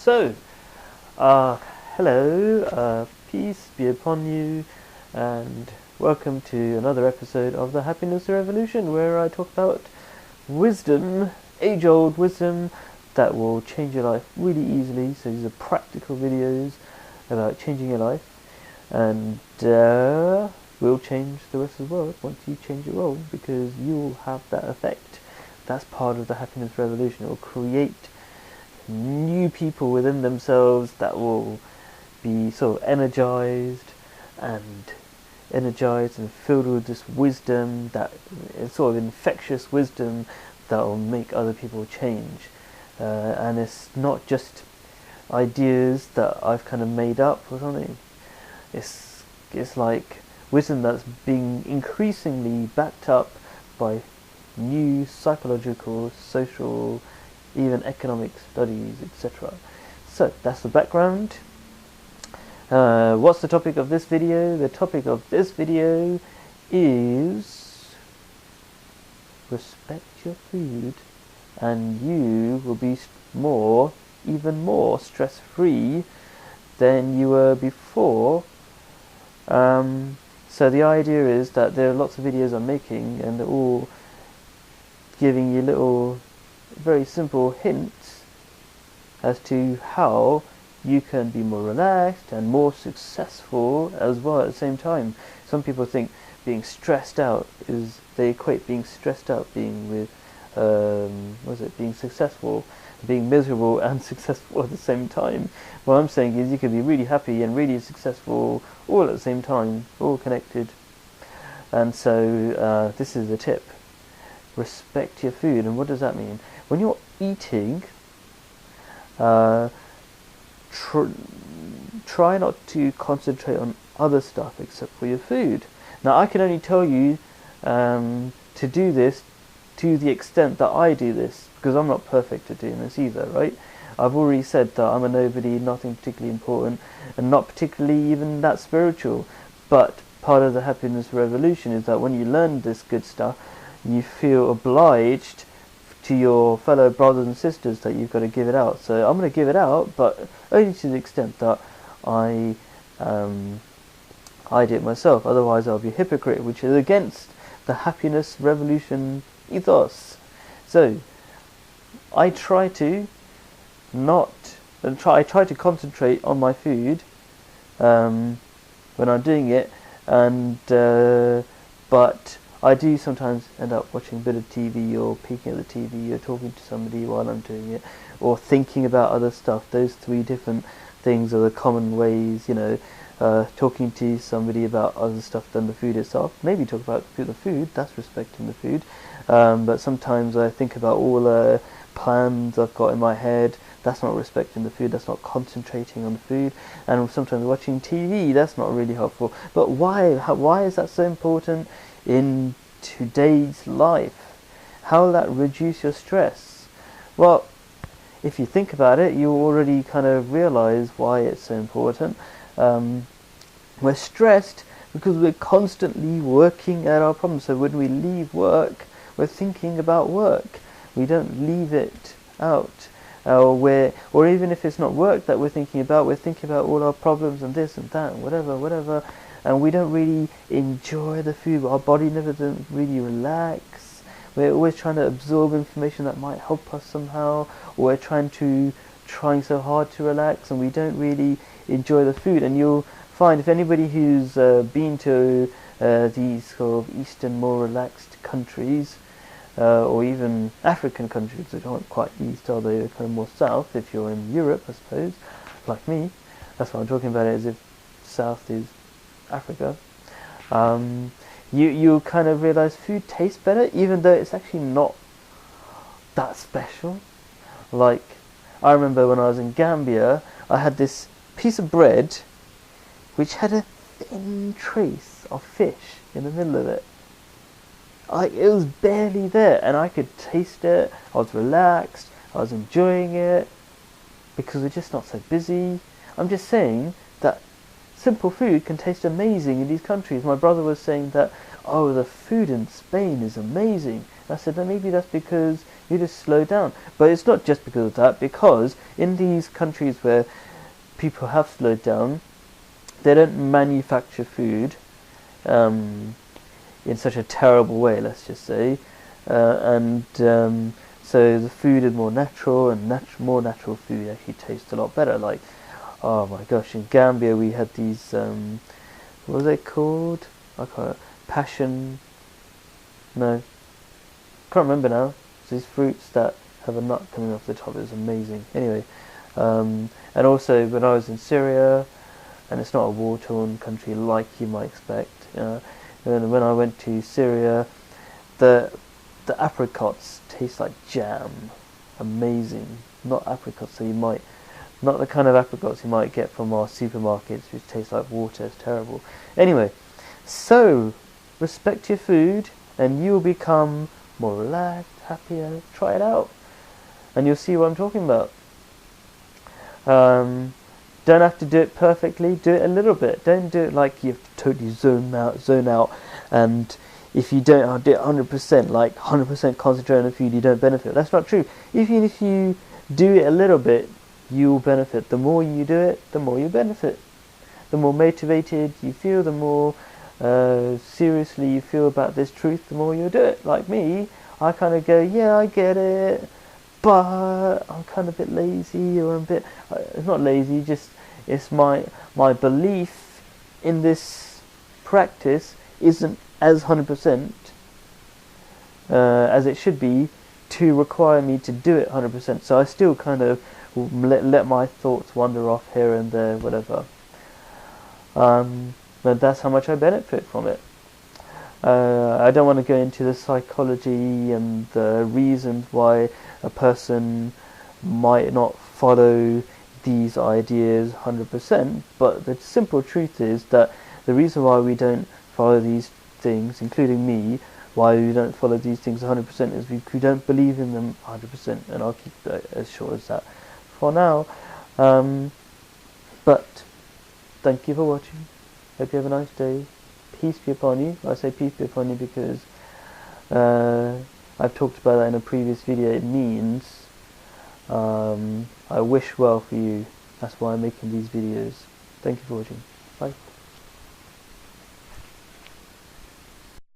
So, hello, peace be upon you, and welcome to another episode of the Happiness Revolution, where I talk about wisdom, age-old wisdom that will change your life really easily. So these are practical videos about changing your life, and will change the rest of the world once you change your role, because you'll have that effect. That's part of the Happiness Revolution. It will create new people within themselves that will be sort of energized and filled with this wisdom, that sort of infectious wisdom that will make other people change. And it's not just ideas that I've kind of made up or something. It's like wisdom that's being increasingly backed up by new psychological, social, even economic studies, etc. So that's the background. What's the topic of this video? The topic of this video is respect your food, and you will be even more stress-free than you were before. So the idea is that there are lots of videos I'm making, and they're all giving you little very simple hints as to how you can be more relaxed and more successful as well at the same time. Some people think being stressed out they equate being stressed out being with being successful, being miserable and successful at the same time. What I'm saying is you can be really happy and really successful all at the same time, all connected. And so this is the tip. Respect your food. And what does that mean? When you're eating, try not to concentrate on other stuff except for your food. Now, I can only tell you to do this to the extent that I do this, because I'm not perfect at doing this either, right? I've already said that I'm a nobody, nothing particularly important, and not particularly even that spiritual. But part of the happiness revolution is that when you learn this good stuff, you feel obliged to your fellow brothers and sisters that you've got to give it out. So I'm going to give it out, but only to the extent that I do it myself. Otherwise I'll be a hypocrite, which is against the happiness revolution ethos. So I try to concentrate on my food when I'm doing it, and but I do sometimes end up watching a bit of TV, or peeking at the TV, or talking to somebody while I'm doing it, or thinking about other stuff. Those three different things are the common ways, talking to somebody about other stuff than the food itself. Maybe talk about the food, that's respecting the food. But sometimes I think about all the plans I've got in my head. That's not respecting the food, that's not concentrating on the food. And sometimes watching TV, that's not really helpful. But why is that so important in today's life? How will that reduce your stress? Well, if you think about it, you already kind of realize why it's so important. We're stressed because we're constantly working at our problems. So when we leave work, we're thinking about work. We don't leave it out. Or even if it's not work that we're thinking about all our problems and this and that and whatever. And we don't really enjoy the food. Our body never doesn't really relax. We're always trying to absorb information that might help us somehow, or we're trying so hard to relax, and we don't really enjoy the food. And you'll find, if anybody who's been to these sort of Eastern, more relaxed countries, or even African countries that aren't quite east, are they? They're kind of more south. If you're in Europe, I suppose, like me, that's what I'm talking about. It as if south is Africa. You kind of realize food tastes better, even though it's actually not that special. Like, I remember when I was in Gambia, I had this piece of bread which had a thin trace of fish in the middle of it. It was barely there, and I could taste it. I was relaxed, I was enjoying it, because we're just not so busy. I'm just saying that simple food can taste amazing in these countries. My brother was saying that, the food in Spain is amazing. And I said, maybe that's because You just slow down. But it's not just because of that, because in these countries where people have slowed down, they don't manufacture food in such a terrible way, let's just say, and so the food is more natural, and more natural food actually tastes a lot better. Like, oh my gosh, in Gambia we had these, what was they called? I can't, passion, no, can't remember now. It's these fruits that have a nut coming off the top. It was amazing. Anyway, and also when I was in Syria, and it's not a war-torn country like you might expect. And when I went to Syria, the apricots taste like jam, amazing. Not apricots, so not the kind of apricots you might get from our supermarkets, which taste like water. It's terrible. Anyway, so respect your food, and you will become more relaxed, happier. Try it out, and you'll see what I'm talking about. Don't have to do it perfectly, do it a little bit. Don't do it like you have to totally zone out, and if you don't do it 100%, like 100% concentrate on the food, you don't benefit. That's not true. Even if you do it a little bit, you will benefit. The more you do it, the more you benefit. The more motivated you feel, the more seriously you feel about this truth, the more you do it. Like me, I kind of go, yeah, I get it, but I'm kind of a bit lazy, or I'm a bit, it's not lazy, just it's my belief in this practice isn't as 100% as it should be to require me to do it 100%. So I still kind of let my thoughts wander off here and there, whatever. But that's how much I benefit from it. I don't want to go into the psychology and the reasons why a person might not follow these ideas 100%, but the simple truth is that the reason why we don't follow these things, including me, why we don't follow these things 100% is because we don't believe in them 100%, and I'll keep that as short as that for now. But thank you for watching. Hope you have a nice day. Peace be upon you. I say peace be upon you because I've talked about that in a previous video. It means I wish well for you. That's why I'm making these videos. Thank you for watching. Bye.